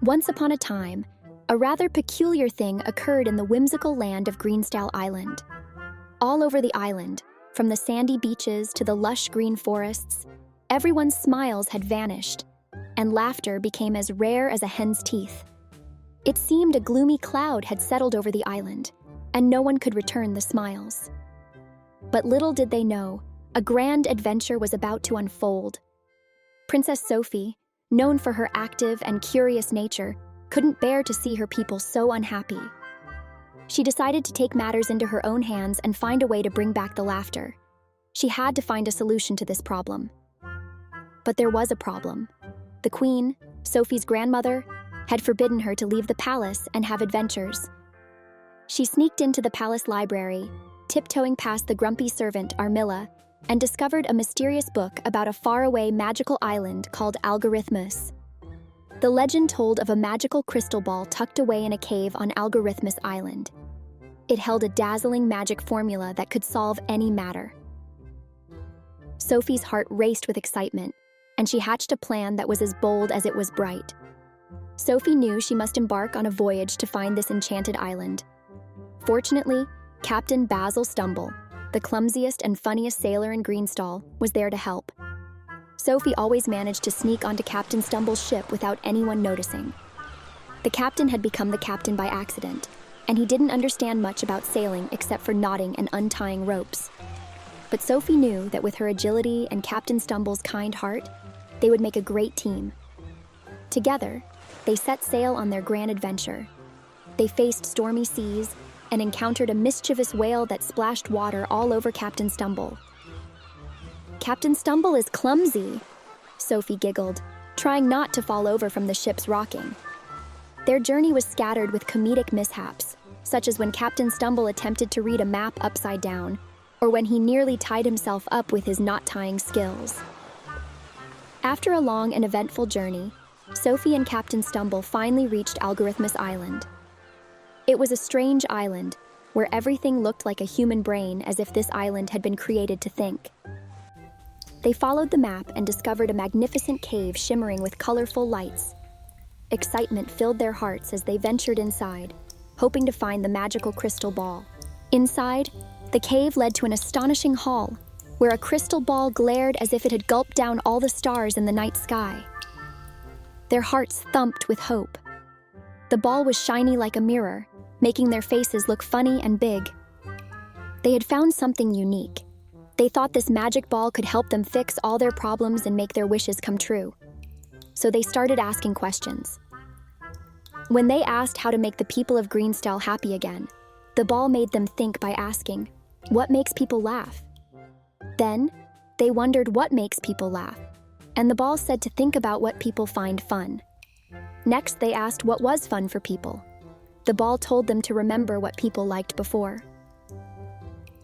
Once upon a time, a rather peculiar thing occurred in the whimsical land of Greenstal Island. All over the island, from the sandy beaches to the lush green forests, everyone's smiles had vanished, and laughter became as rare as a hen's teeth. It seemed a gloomy cloud had settled over the island, and no one could return the smiles. But little did they know, a grand adventure was about to unfold. Princess Sophie, known for her active and curious nature, couldn't bear to see her people so unhappy. She decided to take matters into her own hands and find a way to bring back the laughter. She had to find a solution to this problem. But there was a problem. The queen, Sophie's grandmother, had forbidden her to leave the palace and have adventures. She sneaked into the palace library, tiptoeing past the grumpy servant Armilla, and discovered a mysterious book about a faraway magical island called Algorithmus. The legend told of a magical crystal ball tucked away in a cave on Algorithmus Island. It held a dazzling magic formula that could solve any matter. Sophie's heart raced with excitement, and she hatched a plan that was as bold as it was bright. Sophie knew she must embark on a voyage to find this enchanted island. Fortunately, Captain Basil Stumble, the clumsiest and funniest sailor in Greenstal, was there to help. Sophie always managed to sneak onto Captain Stumble's ship without anyone noticing. The captain had become the captain by accident, and he didn't understand much about sailing except for knotting and untying ropes. But Sophie knew that with her agility and Captain Stumble's kind heart, they would make a great team. Together, they set sail on their grand adventure. They faced stormy seas and encountered a mischievous whale that splashed water all over Captain Stumble. "Captain Stumble is clumsy," Sophie giggled, trying not to fall over from the ship's rocking. Their journey was scattered with comedic mishaps, such as when Captain Stumble attempted to read a map upside down, or when he nearly tied himself up with his knot-tying skills. After a long and eventful journey, Sophie and Captain Stumble finally reached Algorithmus Island. It was a strange island, where everything looked like a human brain, as if this island had been created to think. They followed the map and discovered a magnificent cave shimmering with colorful lights. Excitement filled their hearts as they ventured inside, hoping to find the magical crystal ball. Inside, the cave led to an astonishing hall, where a crystal ball glared as if it had gulped down all the stars in the night sky. Their hearts thumped with hope. The ball was shiny like a mirror, making their faces look funny and big. They had found something unique. They thought this magic ball could help them fix all their problems and make their wishes come true. So they started asking questions. When they asked how to make the people of Greenstal happy again, the ball made them think by asking, "What makes people laugh?" Then, they wondered what makes people laugh, and the ball said to think about what people find fun. Next, they asked what was fun for people. The ball told them to remember what people liked before.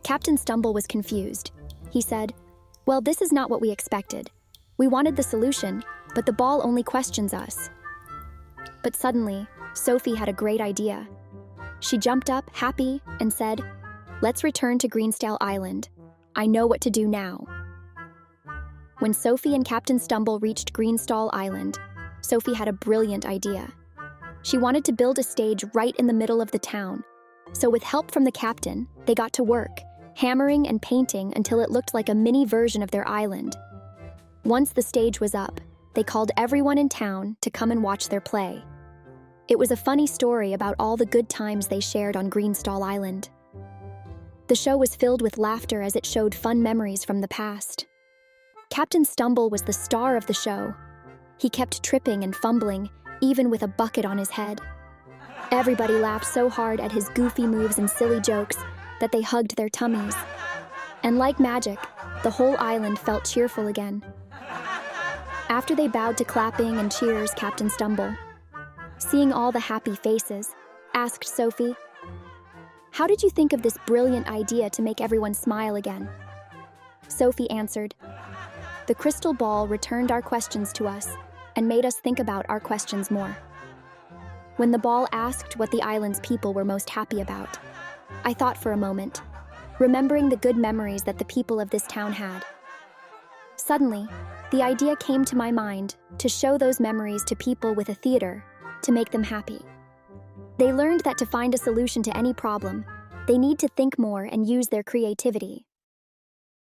Captain Stumble was confused. He said, "Well, this is not what we expected. We wanted the solution, but the ball only questions us." But suddenly, Sophie had a great idea. She jumped up, happy, and said, "Let's return to Greenstal Island. I know what to do now." When Sophie and Captain Stumble reached Greenstal Island, Sophie had a brilliant idea. She wanted to build a stage right in the middle of the town. So with help from the captain, they got to work, hammering and painting until it looked like a mini version of their island. Once the stage was up, they called everyone in town to come and watch their play. It was a funny story about all the good times they shared on Greenstal Island. The show was filled with laughter as it showed fun memories from the past. Captain Stumble was the star of the show. He kept tripping and fumbling, even with a bucket on his head. Everybody laughed so hard at his goofy moves and silly jokes that they hugged their tummies. And like magic, the whole island felt cheerful again. After they bowed to clapping and cheers, Captain Stumble, seeing all the happy faces, asked Sophie, "How did you think of this brilliant idea to make everyone smile again?" Sophie answered, "The crystal ball returned our questions to us and made us think about our questions more. When the ball asked what the island's people were most happy about, I thought for a moment, remembering the good memories that the people of this town had. Suddenly, the idea came to my mind to show those memories to people with a theater, to make them happy. They learned that to find a solution to any problem, they need to think more and use their creativity.